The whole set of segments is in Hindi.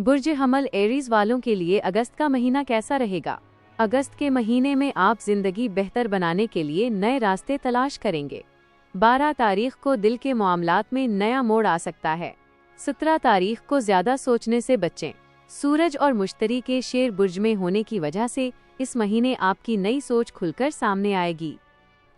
बुर्ज हमल एरीज वालों के लिए अगस्त का महीना कैसा रहेगा? अगस्त के महीने में आप जिंदगी बेहतर बनाने के लिए नए रास्ते तलाश करेंगे। 12 तारीख को दिल के मामलात में नया मोड़ आ सकता है। 17 तारीख को ज्यादा सोचने से बचें। सूरज और मुश्तरी के शेर बुर्ज में होने की वजह से इस महीने आपकी नई सोच खुलकर सामने आएगी।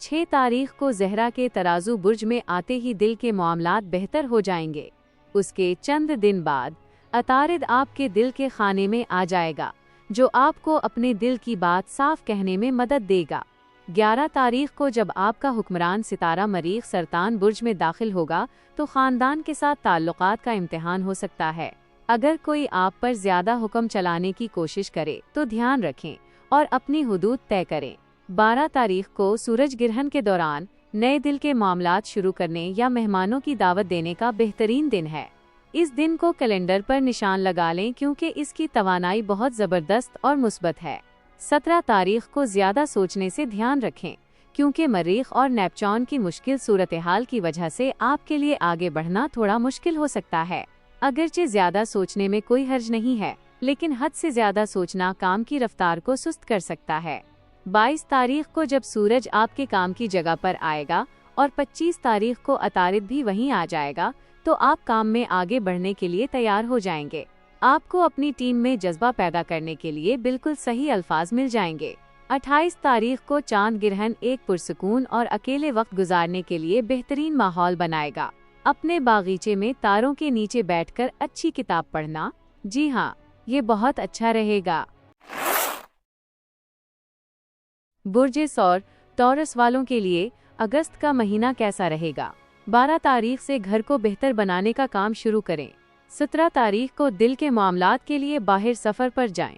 6 तारीख को ज़हरा के तराजू बुर्ज में आते ही दिल के मामलात बेहतर हो जाएंगे। उसके चंद दिन बाद अतारिद आपके दिल के खाने में आ जाएगा, जो आपको अपने दिल की बात साफ कहने में मदद देगा। 11 तारीख को जब आपका हुक्मरान सितारा मरीख सरतान बुर्ज में दाखिल होगा तो खानदान के साथ ताल्लुकात का इम्तिहान हो सकता है। अगर कोई आप पर ज्यादा हुक्म चलाने की कोशिश करे तो ध्यान रखें और अपनी हुदूद तय करें। 12 तारीख को सूरज ग्रहण के दौरान नए दिल के मामलात शुरू करने या मेहमानों की दावत देने का बेहतरीन दिन है। इस दिन को कैलेंडर पर निशान लगा लें क्योंकि इसकी तवानाई बहुत ज़बरदस्त और मुस्बत है। 17 तारीख को ज़्यादा सोचने से ध्यान रखें क्योंकि मरीख और नेपच्यून की मुश्किल सूरत हाल की वजह से आपके लिए आगे बढ़ना थोड़ा मुश्किल हो सकता है। अगरचे ज़्यादा सोचने में कोई हर्ज नहीं है, लेकिन हद से ज़्यादा सोचना काम की रफ्तार को सुस्त कर सकता है। 22 तारीख को जब सूरज आपके काम की जगह पर आएगा और 25 तारीख को अतारिद भी वहीं आ जाएगा तो आप काम में आगे बढ़ने के लिए तैयार हो जाएंगे। आपको अपनी टीम में जज्बा पैदा करने के लिए बिल्कुल सही अल्फाज मिल जाएंगे। 28 तारीख को चांद ग्रहण एक पुरसुकून और अकेले वक्त गुजारने के लिए बेहतरीन माहौल बनाएगा। अपने बागीचे में तारों के नीचे बैठकर अच्छी किताब पढ़ना, जी हाँ, ये बहुत अच्छा रहेगा। बुर्ज सौर टॉरस वालों के लिए अगस्त का महीना कैसा रहेगा? 12 तारीख से घर को बेहतर बनाने का काम शुरू करें। 17 तारीख को दिल के मामलात के लिए बाहर सफ़र पर जाएं।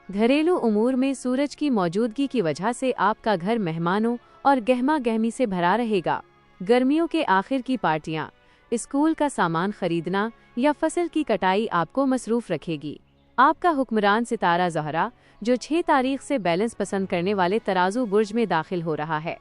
घरेलू उमूर में सूरज की मौजूदगी की वजह से आपका घर मेहमानों और गहमा गहमी से भरा रहेगा। गर्मियों के आखिर की पार्टियां, स्कूल का सामान खरीदना या फसल की कटाई आपको मसरूफ रखेगी। आपका हुक्मरान सितारा ज़हरा, जो 6 तारीख से बैलेंस पसंद करने वाले तराजू बुर्ज में दाखिल हो रहा है,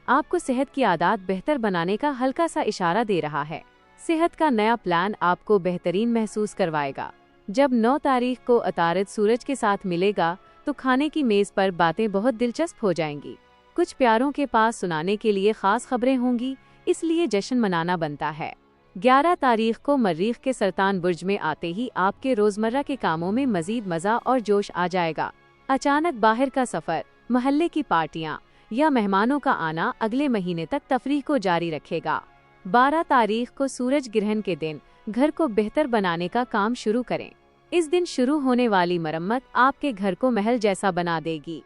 आपको सेहत की आदत बेहतर बनाने का हल्का सा इशारा दे रहा है। सेहत का नया प्लान आपको बेहतरीन महसूस करवाएगा। जब 9 तारीख को अतारिद सूरज के साथ मिलेगा तो खाने की मेज पर बातें बहुत दिलचस्प हो जाएंगी। कुछ प्यारों के पास सुनाने के लिए खास खबरें होंगी, इसलिए जश्न मनाना बनता है। 11 तारीख को मरीख के सरतान बुर्ज में आते ही आपके रोजमर्रा के कामों में मजीद मजा और जोश आ जाएगा। अचानक बाहर का सफर, मोहल्ले की पार्टियां या मेहमानों का आना अगले महीने तक तफरीह को जारी रखेगा। 12 तारीख को सूरज ग्रहण के दिन घर को बेहतर बनाने का काम शुरू करें। इस दिन शुरू होने वाली मरम्मत आपके घर को महल जैसा बना देगी।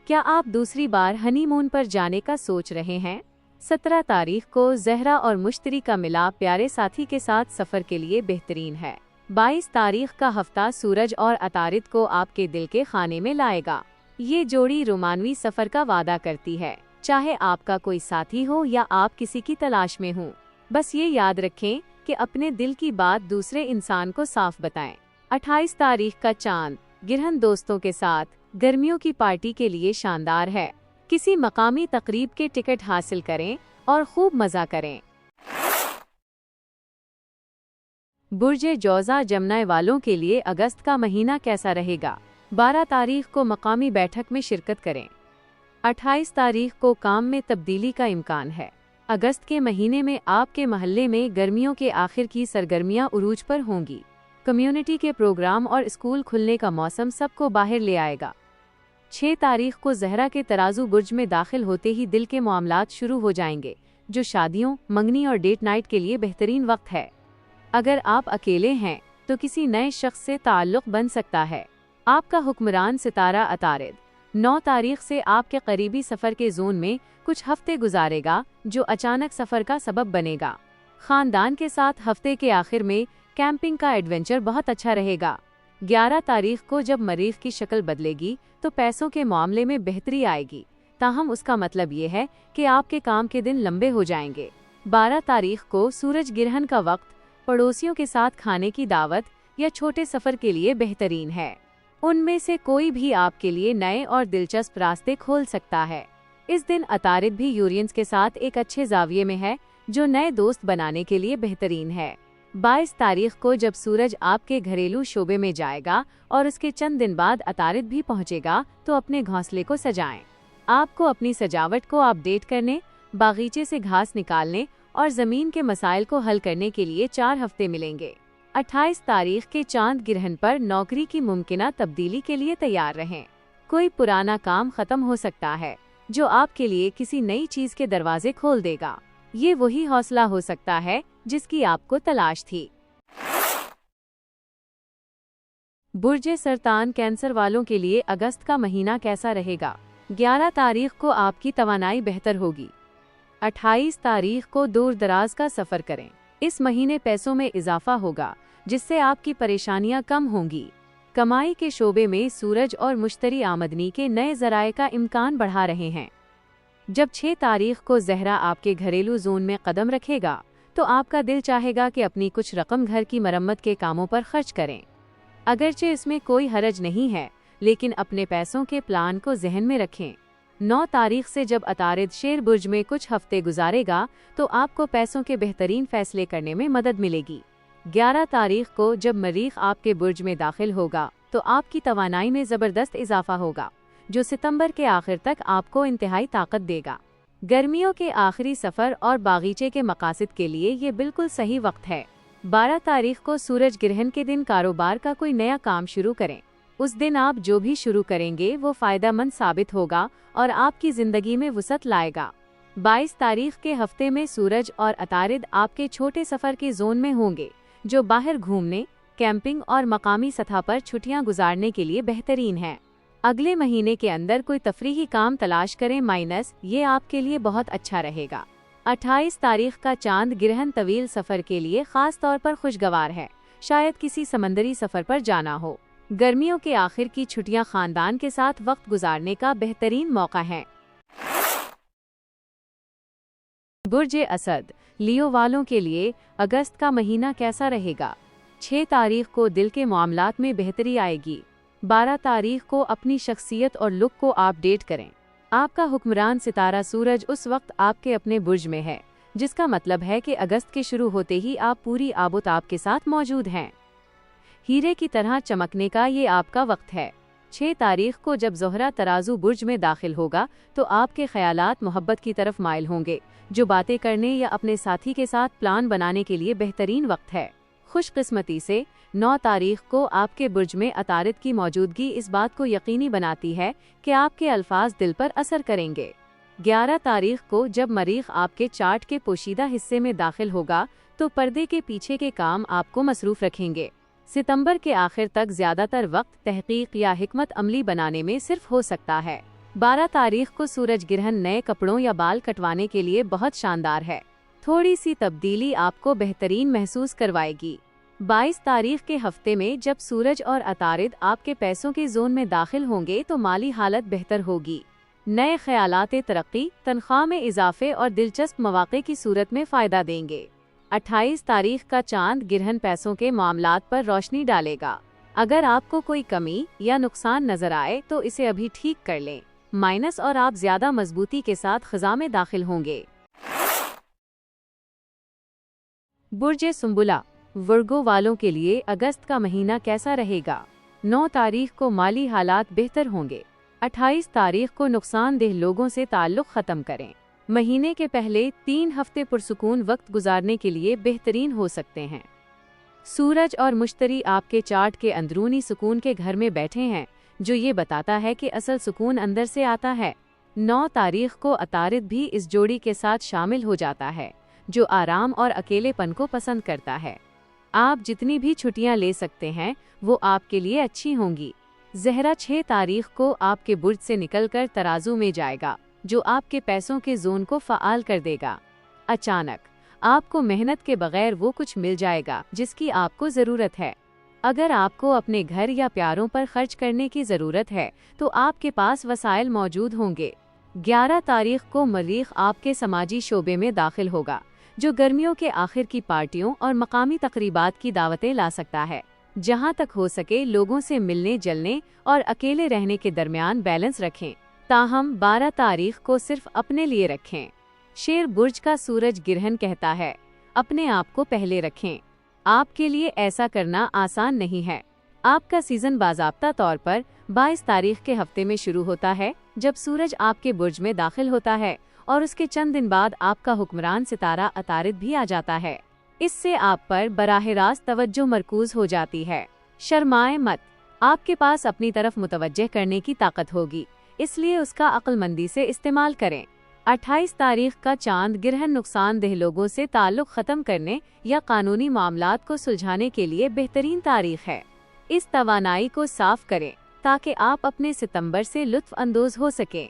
क्या आप दूसरी बार हनीमून पर जाने का सोच रहे हैं? 17 तारीख को ज़हरा और मुश्तरी का मिलाप प्यारे साथी के साथ सफर के लिए बेहतरीन है। 22 तारीख का हफ्ता सूरज और अतारिद को आपके दिल के खाने में लाएगा। ये जोड़ी रोमानवी सफर का वादा करती है, चाहे आपका कोई साथी हो या आप किसी की तलाश में हो। बस ये याद रखें कि अपने दिल की बात दूसरे इंसान को साफ बताएं। 28 तारीख का चांद ग्रहण दोस्तों के साथ गर्मियों की पार्टी के लिए शानदार है। किसी मकामी तकरीब के टिकट हासिल करें और खूब मजा करें। बुर्ज जौज़ा जमना वालों के लिए अगस्त का महीना कैसा रहेगा? 12 तारीख को मकामी बैठक में शिरकत करें। 28 तारीख को काम में तब्दीली का इम्कान है। अगस्त के महीने में आपके महल्ले में गर्मियों के आखिर की सरगर्मियां उरूज पर होंगी। कम्युनिटी के प्रोग्राम और स्कूल खुलने का मौसम सबको बाहर ले आएगा। 6 तारीख को ज़हरा के तराजू बुर्ज में दाखिल होते ही दिल के मामलात शुरू हो जाएंगे, जो शादियों, मंगनी और डेट नाइट के लिए बेहतरीन वक्त है। अगर आप अकेले हैं तो किसी नए शख्स से ताल्लुक़ बन सकता है। आपका हुक्मरान सितारा अतारिद 9 तारीख से आपके करीबी सफ़र के जोन में कुछ हफ्ते गुजारेगा, जो अचानक सफ़र का सबब बनेगा। ख़ानदान के साथ हफ्ते के आखिर में कैंपिंग का एडवेंचर बहुत अच्छा रहेगा। 11 तारीख को जब मरीख की शक्ल बदलेगी तो पैसों के मामले में बेहतरी आएगी, ताहम उसका मतलब ये है कि आपके काम के दिन लंबे हो जाएंगे। 12 तारीख को सूरज ग्रहण का वक्त पड़ोसियों के साथ खाने की दावत या छोटे सफ़र के लिए बेहतरीन है। उनमें से कोई भी आपके लिए नए और दिलचस्प रास्ते खोल सकता है। इस दिन अतारिद भी यूरेनस के साथ एक अच्छे जाविये में है, जो नए दोस्त बनाने के लिए बेहतरीन है। 22 तारीख को जब सूरज आपके घरेलू शोबे में जाएगा और उसके चंद दिन बाद अतारिद भी पहुंचेगा, तो अपने घोंसले को सजाएं। आपको अपनी सजावट को अपडेट करने, बागीचे से घास निकालने और जमीन के मसाइल को हल करने के लिए 4 हफ्ते मिलेंगे। 28 तारीख के चांद ग्रहण पर नौकरी की मुमकिना तब्दीली के लिए तैयार रहें। कोई पुराना काम खत्म हो सकता है जो आपके लिए किसी नई चीज के दरवाजे खोल देगा। ये वही हौसला हो सकता है जिसकी आपको तलाश थी। बुर्ज सरतान कैंसर वालों के लिए अगस्त का महीना कैसा रहेगा? 11 तारीख को आपकी तवानाई बेहतर होगी। 28 तारीख को दूर दराज का सफर करें। इस महीने पैसों में इजाफा होगा जिससे आपकी परेशानियां कम होंगी। कमाई के शोबे में सूरज और मुश्तरी आमदनी के नए जराये का इम्कान बढ़ा रहे हैं। जब 6 तारीख को ज़हरा आपके घरेलू जोन में कदम रखेगा तो आपका दिल चाहेगा कि अपनी कुछ रकम घर की मरम्मत के कामों पर खर्च करें। अगरचे इसमें कोई हरज नहीं है, लेकिन अपने पैसों के प्लान को जहन में रखें। 9 तारीख से जब अतारिद शेर बुर्ज में कुछ हफ्ते गुजारेगा तो आपको पैसों के बेहतरीन फैसले करने में मदद मिलेगी। 11 तारीख को जब मरीख आपके बुर्ज में दाखिल होगा तो आपकी तवानाई में ज़बरदस्त इजाफा होगा, जो सितंबर के आखिर तक आपको इंतहाई ताकत देगा। गर्मियों के आखिरी सफ़र और बागीचे के मकासद के लिए ये बिल्कुल सही वक्त है। 12 तारीख को सूरज ग्रहण के दिन कारोबार का कोई नया काम शुरू करें। उस दिन आप जो भी शुरू करेंगे वो फ़ायदेमंद साबित होगा और आपकी ज़िंदगी में वुसअत लाएगा। 22 तारीख के हफ्ते में सूरज और अतारिद आपके छोटे सफ़र के जोन में होंगे, जो बाहर घूमने, कैंपिंग और मकामी सतह पर छुट्टियां गुजारने के लिए बेहतरीन है। अगले महीने के अंदर कोई तफरीही काम तलाश करें, ये आपके लिए बहुत अच्छा रहेगा। 28 तारीख का चांद ग्रहण तवील सफ़र के लिए ख़ास तौर पर खुशगवार है। शायद किसी समंदरी सफ़र पर जाना हो। गर्मियों के आखिर की छुट्टियां खानदान के साथ वक्त गुजारने का बेहतरीन मौका है। बुर्ज असद लियो वालों के लिए अगस्त का महीना कैसा रहेगा? 6 तारीख को दिल के मामलात में बेहतरी आएगी। 12 तारीख को अपनी शख्सियत और लुक को अपडेट करें। आपका हुक्मरान सितारा सूरज उस वक्त आपके अपने बुर्ज में है, जिसका मतलब है कि अगस्त के शुरू होते ही आप पूरी आबोताब के साथ मौजूद हैं। हीरे की तरह चमकने का ये आपका वक्त है। 6 तारीख को जब ज़ोहरा तराजू बुर्ज में दाखिल होगा तो आपके ख्यालात मोहब्बत की तरफ माइल होंगे, जो बातें करने या अपने साथी के साथ प्लान बनाने के लिए बेहतरीन वक्त है। खुशकिस्मती से 9 तारीख को आपके बुर्ज में अतारिद की मौजूदगी इस बात को यकीनी बनाती है कि आपके अल्फाज दिल पर असर करेंगे। 11 तारीख को जब मरीख आपके चार्ट के पोशीदा हिस्से में दाखिल होगा तो पर्दे के पीछे के काम आपको मसरूफ रखेंगे। सितंबर के आखिर तक ज्यादातर वक्त तहकीक या हिकमत अमली बनाने में सिर्फ हो सकता है। 12 तारीख को सूरज ग्रहण नए कपड़ों या बाल कटवाने के लिए बहुत शानदार है। थोड़ी सी तब्दीली आपको बेहतरीन महसूस करवाएगी। 22 तारीख के हफ्ते में जब सूरज और अतारिद आपके पैसों के जोन में दाखिल होंगे तो माली हालत बेहतर होगी। नए ख्यालात तरक्की, तनख्वाह में इजाफे और दिलचस्प मौक़े की सूरत में फ़ायदा देंगे। 28 तारीख का चांद ग्रहण पैसों के मामलात पर रोशनी डालेगा। अगर आपको कोई कमी या नुकसान नजर आए तो इसे अभी ठीक कर लें, और आप ज्यादा मजबूती के साथ खज़ा में दाखिल होंगे। बुर्ज सुंबुला वर्गो वालों के लिए अगस्त का महीना कैसा रहेगा? 9 तारीख को माली हालात बेहतर होंगे। 28 तारीख को नुकसानदेह लोगों से ताल्लुक़ ख़त्म करें। महीने के पहले 3 हफ्ते पुरसुकून वक्त गुजारने के लिए बेहतरीन हो सकते हैं। सूरज और मुश्तरी आपके चार्ट के अंदरूनी सुकून के घर में बैठे हैं, जो ये बताता है कि असल सुकून अंदर से आता है। 9 तारीख को अतारिद भी इस जोड़ी के साथ शामिल हो जाता है, जो आराम और अकेलेपन को पसंद करता है। आप जितनी भी छुट्टियां ले सकते हैं वो आपके लिए अच्छी होंगी। ज़हरा 6 तारीख को आपके बुर्ज से निकलकर तराजू में जाएगा, जो आपके पैसों के जोन को फ़आल कर देगा। अचानक आपको मेहनत के बगैर वो कुछ मिल जाएगा जिसकी आपको ज़रूरत है। अगर आपको अपने घर या प्यारों पर खर्च करने की ज़रूरत है तो आपके पास वसाइल मौजूद होंगे। 11 तारीख को मरीख आपके समाजी शोबे में दाखिल होगा, जो गर्मियों के आखिर की पार्टियों और मकामी तकरीबात की दावतें ला सकता है। जहां तक हो सके लोगों से मिलने जलने और अकेले रहने के दरमियान बैलेंस रखें, ताहम 12 तारीख को सिर्फ अपने लिए रखें। शेर बुर्ज का सूरज ग्रहण कहता है, अपने आप को पहले रखें। आपके लिए ऐसा करना आसान नहीं है। आपका सीजन बाज़ाब्ता तौर पर 22 तारीख के हफ्ते में शुरू होता है, जब सूरज आपके बुर्ज में दाखिल होता है और उसके चंद दिन बाद आपका हुक्मरान सितारा अतारिद भी आ जाता है। इससे आप पर बराह रास्त तवज्जो मरकूज हो जाती है। शर्माए मत, आपके पास अपनी तरफ मुतवज्जह करने की ताकत होगी, इसलिए उसका अक्लमंदी से इस्तेमाल करें। 28 तारीख का चांद ग्रहण नुकसानदेह लोगों से ताल्लुक खत्म करने या कानूनी मामलात को सुलझाने के लिए बेहतरीन तारीख है। इस तवानाई को साफ करें ताकि आप अपने सितंबर से लुत्फ अंदोज हो सकें।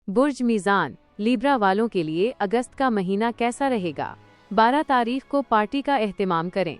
बुर्ज मीज़ान, लीब्रा वालों के लिए अगस्त का महीना कैसा रहेगा? 12 तारीख को पार्टी का एहतमाम करें।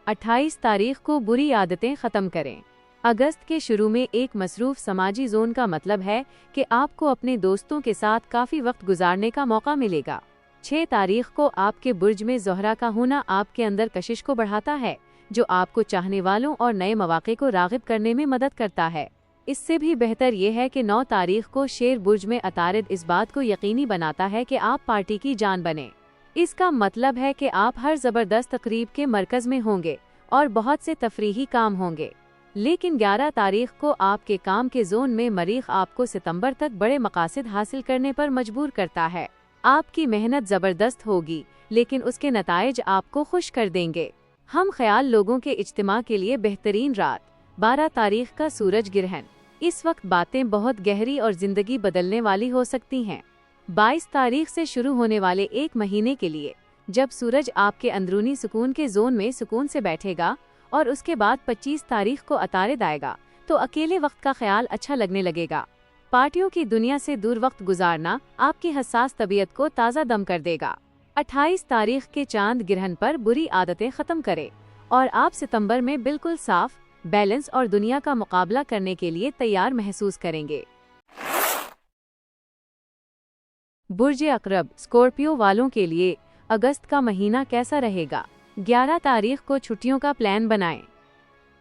28 तारीख को बुरी आदतें ख़त्म करें। अगस्त के शुरू में एक मसरूफ़ समाजी जोन का मतलब है कि आपको अपने दोस्तों के साथ काफ़ी वक्त गुजारने का मौका मिलेगा। 6 तारीख को आपके बुर्ज में ज़ोहरा का होना आपके अंदर कशिश को बढ़ाता है, जो आपको चाहने वालों और नए मौक़े को राग़िब करने में मदद करता है। इससे भी बेहतर यह है कि 9 तारीख को शेर बुर्ज में अतारिद इस बात को यकीनी बनाता है कि आप पार्टी की जान बने। इसका मतलब है कि आप हर ज़बरदस्त तकरीब के मरकज़ में होंगे और बहुत से तफरीही काम होंगे। लेकिन 11 तारीख को आपके काम के जोन में मरीख आपको सितंबर तक बड़े मकासद हासिल करने पर मजबूर करता है। आपकी मेहनत ज़बरदस्त होगी, लेकिन उसके नताइज आपको खुश कर देंगे। हम ख्याल लोगों के इज्तिमा के लिए बेहतरीन रात। 12 तारीख का सूरज ग्रहण, इस वक्त बातें बहुत गहरी और जिंदगी बदलने वाली हो सकती हैं। 22 तारीख से शुरू होने वाले एक महीने के लिए, जब सूरज आपके अंदरूनी सुकून के जोन में सुकून से बैठेगा और उसके बाद 25 तारीख को अतारिद आएगा, तो अकेले वक्त का ख्याल अच्छा लगने लगेगा। पार्टियों की दुनिया से दूर वक्त गुजारना आपकी हसास तबीयत को ताज़ा दम कर देगा। 28 तारीख के चांद ग्रहण पर बुरी आदतें ख़त्म करें और आप सितंबर में बिल्कुल साफ, बैलेंस और दुनिया का मुकाबला करने के लिए तैयार महसूस करेंगे। बुर्ज अक़रब, स्कॉर्पियो वालों के लिए अगस्त का महीना कैसा रहेगा? 11 तारीख को छुट्टियों का प्लान बनाएं।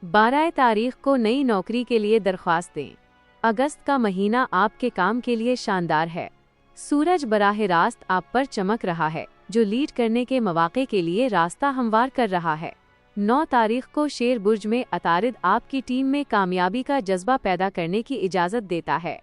12 तारीख को नई नौकरी के लिए दरख्वास्त दें। अगस्त का महीना आपके काम के लिए शानदार है। सूरज बराह रास्त आप पर चमक रहा है, जो लीड करने के मौके के लिए रास्ता हमवार कर रहा है। 9 तारीख को शेर बुर्ज में अतारिद आपकी टीम में कामयाबी का जज्बा पैदा करने की इजाज़त देता है।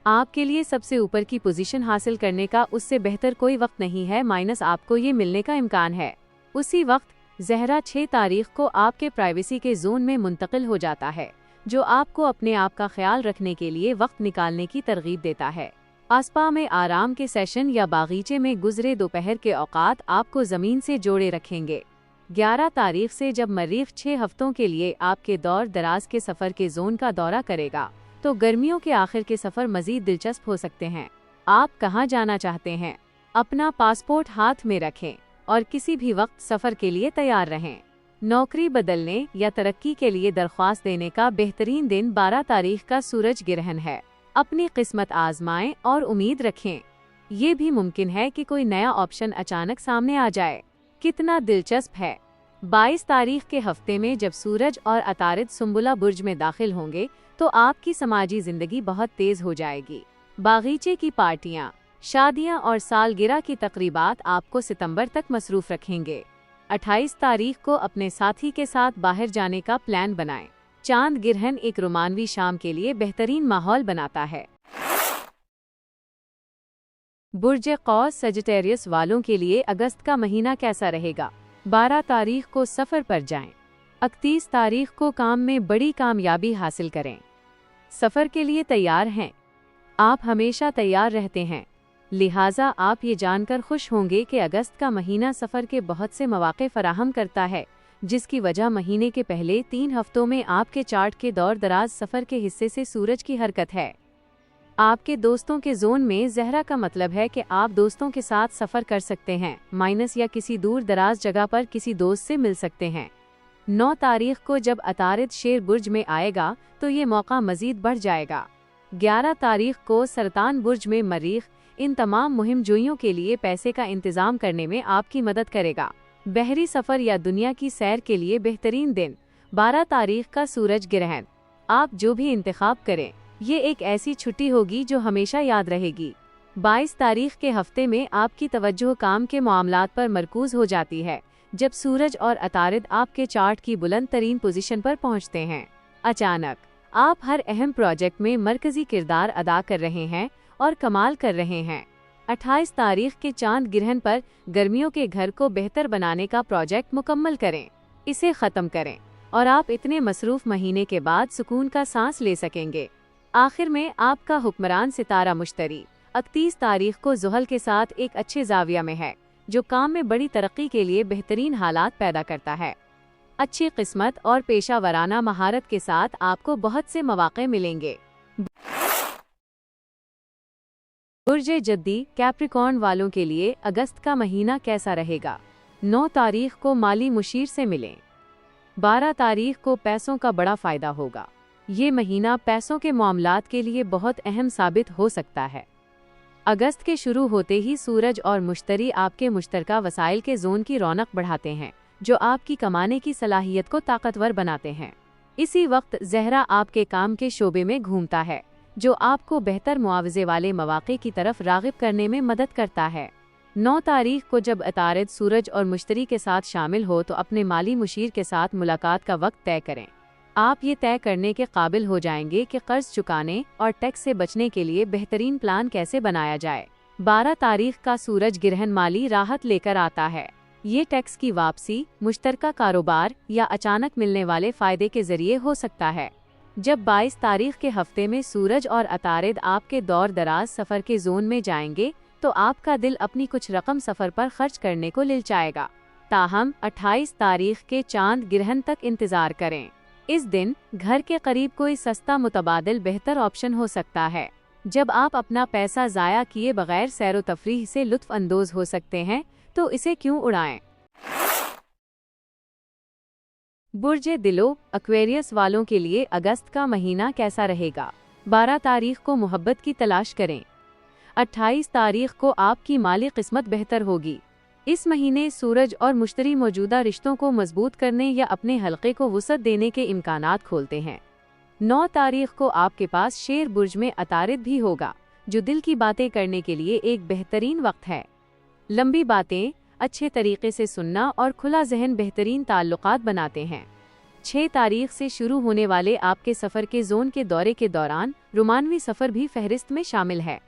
आपके लिए सबसे ऊपर की पोजीशन हासिल करने का उससे बेहतर कोई वक्त नहीं है, माइनस आपको ये मिलने का इम्कान है। उसी वक्त ज़हरा 6 तारीख को आपके प्राइवेसी के जोन में मुंतकिल हो जाता है, जो आपको अपने आप का ख्याल रखने के लिए वक्त निकालने की तरगीब देता है। आसपा में आराम के सेशन या बागीचे में गुजरे दोपहर के औकात आपको ज़मीन से जोड़े रखेंगे। 11 तारीख से जब मरीख 6 हफ्तों के लिए आपके दौर दराज के सफ़र के जोन का दौरा करेगा, तो गर्मियों के आखिर के सफ़र मज़ीद दिलचस्प हो सकते हैं। आप कहाँ जाना चाहते हैं? अपना पासपोर्ट हाथ में रखें और किसी भी वक्त सफ़र के लिए तैयार रहें। नौकरी बदलने या तरक्की के लिए दरख्वास्त देने का बेहतरीन दिन 12 तारीख का सूरज ग्रहण है। अपनी किस्मत आजमाएं और उम्मीद रखें। ये भी मुमकिन है कि कोई नया ऑप्शन अचानक सामने आ जाए। कितना दिलचस्प है! 22 तारीख के हफ्ते में जब सूरज और अतारिद सुंबुला बुर्ज में दाखिल होंगे, तो आपकी समाजी जिंदगी बहुत तेज हो जाएगी। बागीचे की पार्टियां, शादियां और सालगिरह की तकरीबात आपको सितंबर तक मसरूफ रखेंगे। 28 तारीख को अपने साथी के साथ बाहर जाने का प्लान बनाएं। चांद ग्रहण एक रोमानवी शाम के लिए बेहतरीन माहौल बनाता है। बुर्ज कौस, सजिटेरियस वालों के लिए अगस्त का महीना कैसा रहेगा? 12 तारीख को सफ़र पर जाएं। 31 तारीख को काम में बड़ी कामयाबी हासिल करें। सफ़र के लिए तैयार हैं। आप हमेशा तैयार रहते हैं, लिहाजा आप ये जानकर खुश होंगे कि अगस्त का महीना सफ़र के बहुत से मौक़े फराहम करता है, जिसकी वजह महीने के पहले 3 हफ्तों में आपके चार्ट के दौर दराज सफ़र के हिस्से से सूरज की हरकत है। आपके दोस्तों के जोन में ज़हरा का मतलब है कि आप दोस्तों के साथ सफ़र कर सकते हैं, माइनस या किसी दूर दराज जगह पर किसी दोस्त से मिल सकते हैं। 9 तारीख को जब अतारिद शेर बुर्ज में आएगा, तो ये मौका मज़ीद बढ़ जाएगा। 11 तारीख को सरतान बुर्ज में मरीख इन तमाम मुहिम जोइयों के लिए पैसे का इंतज़ाम करने में आपकी मदद करेगा। बहरी सफ़र या दुनिया की सैर के लिए बेहतरीन दिन। 12 तारीख का सूरज ग्रहण, आप जो भी इंतखाब करें, ये एक ऐसी छुट्टी होगी जो हमेशा याद रहेगी। 22 तारीख के हफ्ते में आपकी तवज्जो काम के मामलात पर मरकूज हो जाती है, जब सूरज और अतारिद आपके चार्ट की बुलंद तरीन पोजीशन पर पहुंचते हैं। अचानक आप हर अहम प्रोजेक्ट में मरकजी किरदार अदा कर रहे हैं और कमाल कर रहे हैं। 28 तारीख के चांद ग्रहण पर गर्मियों के घर को बेहतर बनाने का प्रोजेक्ट मुकम्मल करें, इसे ख़त्म करें और आप इतने मसरूफ महीने के बाद सुकून का सांस ले सकेंगे। आखिर में आपका हुक्मरान सितारा मुश्तरी 31 तारीख को ज़ुहल के साथ एक अच्छे जाविया में है, जो काम में बड़ी तरक्की के लिए बेहतरीन हालात पैदा करता है। अच्छी किस्मत और पेशा वराना महारत के साथ आपको बहुत से मौके मिलेंगे। बुर्जे जद्दी कैप्रिकॉर्न वालों के लिए अगस्त का महीना कैसा रहेगा? 9 तारीख को माली मुशीर से मिलें। 12 तारीख को पैसों का बड़ा फायदा होगा। ये महीना पैसों के मामलात के लिए बहुत अहम साबित हो सकता है। अगस्त के शुरू होते ही सूरज और मुश्तरी आपके मुश्तरका वसाइल के जोन की रौनक बढ़ाते हैं, जो आपकी कमाने की सलाहियत को ताकतवर बनाते हैं। इसी वक्त ज़हरा आपके काम के शोबे में घूमता है, जो आपको बेहतर मुआवजे वाले मौके की तरफ राग़िब करने में मदद करता है। 9 तारीख को जब अतारिद सूरज और मुश्तरी के साथ शामिल हो तो अपने माली मुशीर के साथ मुलाकात का वक्त तय करें। आप ये तय करने के काबिल हो जाएंगे कि कर्ज चुकाने और टैक्स से बचने के लिए बेहतरीन प्लान कैसे बनाया जाए। 12 तारीख का सूरज ग्रहण माली राहत लेकर आता है। ये टैक्स की वापसी, मुश्तरका कारोबार या अचानक मिलने वाले फायदे के जरिए हो सकता है। जब 22 तारीख के हफ्ते में सूरज और अतारिद आपके दौर दराज सफ़र के जोन में जाएंगे तो आपका दिल अपनी कुछ रकम सफ़र पर खर्च करने को ललचाएगा। ताहम 28 तारीख के चांद ग्रहण तक इंतज़ार करें। इस दिन घर के करीब कोई सस्ता मुतबादिल बेहतर ऑप्शन हो सकता है। जब आप अपना पैसा ज़ाया किए बगैर सैर व तफरीह से लुत्फ़ अंदोज़ हो सकते हैं, तो इसे क्यों उड़ाएं। बुर्जे दिलो एक्वेरियस वालों के लिए अगस्त का महीना कैसा रहेगा? 12 तारीख को मोहब्बत की तलाश करें। 28 तारीख को आपकी माली किस्मत बेहतर होगी। इस महीने सूरज और मुश्तरी मौजूदा रिश्तों को मजबूत करने या अपने हल्के को वुसअत देने के इम्कानात खोलते हैं। 9 तारीख को आपके पास शेर बुर्ज में अतारिद भी होगा, जो दिल की बातें करने के लिए एक बेहतरीन वक्त है। लंबी बातें, अच्छे तरीके से सुनना और खुला जहन बेहतरीन ताल्लुकात बनाते हैं। 6 तारीख से शुरू होने वाले आपके सफ़र के जोन के दौरे के दौरान रोमानवी सफ़र भी फहरिस्त में शामिल है।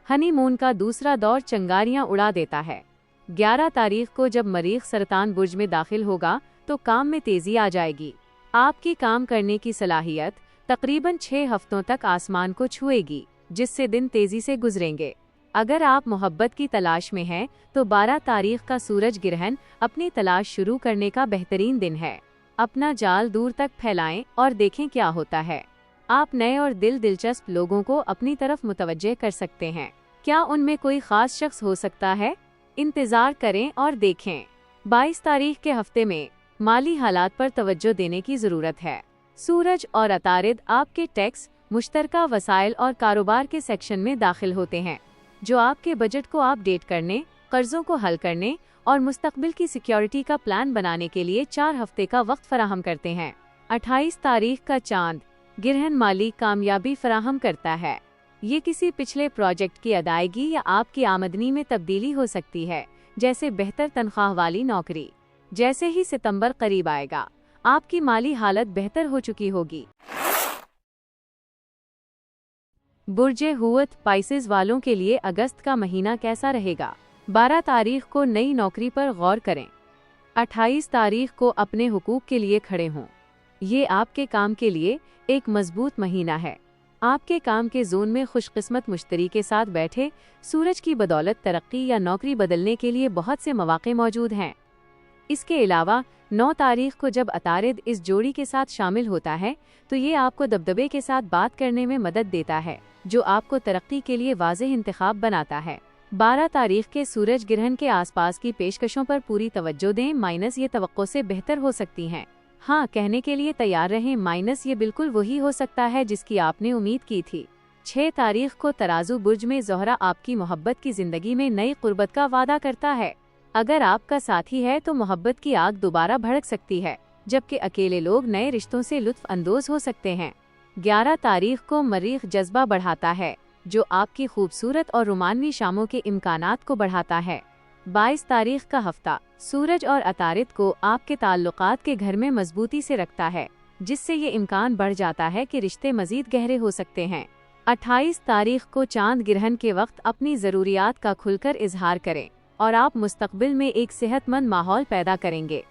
हनीमून का दूसरा दौर चंगारियां उड़ा देता है। 11 तारीख को जब मरीख सरतान बुर्ज में दाखिल होगा तो काम में तेज़ी आ जाएगी। आपकी काम करने की सलाहियत तकरीबन 6 हफ्तों तक आसमान को छुएगी, जिससे दिन तेज़ी से गुजरेंगे। अगर आप मोहब्बत की तलाश में हैं तो 12 तारीख का सूरज ग्रहण अपनी तलाश शुरू करने का बेहतरीन दिन है। अपना जाल दूर तक फैलाएं और देखें क्या होता है। आप नए और दिलचस्प लोगों को अपनी तरफ मुतवज्जे कर सकते हैं। क्या उनमें कोई ख़ास शख्स हो सकता है? इंतज़ार करें और देखें। 22 तारीख के हफ्ते में माली हालात पर तवज्जो देने की ज़रूरत है। सूरज और अतारिद आपके टैक्स, मुश्तरका वसाइल और कारोबार के सेक्शन में दाखिल होते हैं, जो आपके बजट को अपडेट करने, कर्जों को हल करने और मुस्तकबिल की सिक्योरिटी का प्लान बनाने के लिए 4 हफ्ते का वक्त फराहम करते हैं। 28 तारीख का चांद ग्रहण माली कामयाबी फराहम करता है। ये किसी पिछले प्रोजेक्ट की अदायगी या आपकी आमदनी में तब्दीली हो सकती है, जैसे बेहतर तनख्वाह वाली नौकरी। जैसे ही सितंबर करीब आएगा, आपकी माली हालत बेहतर हो चुकी होगी। बुर्जे हुवत पाइसेस वालों के लिए अगस्त का महीना कैसा रहेगा? 12 तारीख को नई नौकरी पर गौर करें। 28 तारीख को अपने हुकूक के लिए खड़े हों। ये आपके काम के लिए एक मजबूत महीना है। आपके काम के जोन में खुशकिस्मत मुश्तरी के साथ बैठे सूरज की बदौलत तरक्की या नौकरी बदलने के लिए बहुत से मौके मौजूद हैं। इसके अलावा 9 तारीख को जब अतारिद इस जोड़ी के साथ शामिल होता है तो ये आपको दबदबे के साथ बात करने में मदद देता है, जो आपको तरक्की के लिए वाज़ेह इंतखाब बनाता है। 12 तारीख के सूरज ग्रहण के आसपास की पेशकशों पर पूरी तवज्जो दें, माइनस ये तवक्को से बेहतर हो सकती हैं। हाँ, कहने के लिए तैयार रहें, माइनस ये बिल्कुल वही हो सकता है जिसकी आपने उम्मीद की थी। 6 तारीख को तराजू बुर्ज में ज़ोहरा आपकी मोहब्बत की ज़िंदगी में नई कुर्बत का वादा करता है। अगर आपका साथी है तो मोहब्बत की आग दोबारा भड़क सकती है, जबकि अकेले लोग नए रिश्तों से लुत्फ़ अंदोज़ हो सकते हैं। 11 तारीख को मरीख जज्बा बढ़ाता है। जो आपकी खूबसूरत और रोमानवी शामों के इम्कानात को बढ़ाता है। 22 तारीख का हफ्ता सूरज और अतारिद को आपके ताल्लुकात के घर में मजबूती से रखता है, जिससे ये इम्कान बढ़ जाता है कि रिश्ते मजीद गहरे हो सकते हैं। 28 तारीख को चांद ग्रहण के वक्त अपनी ज़रूरियात का खुलकर इजहार करें और आप मुस्तकबिल में एक सेहतमंद माहौल पैदा करेंगे।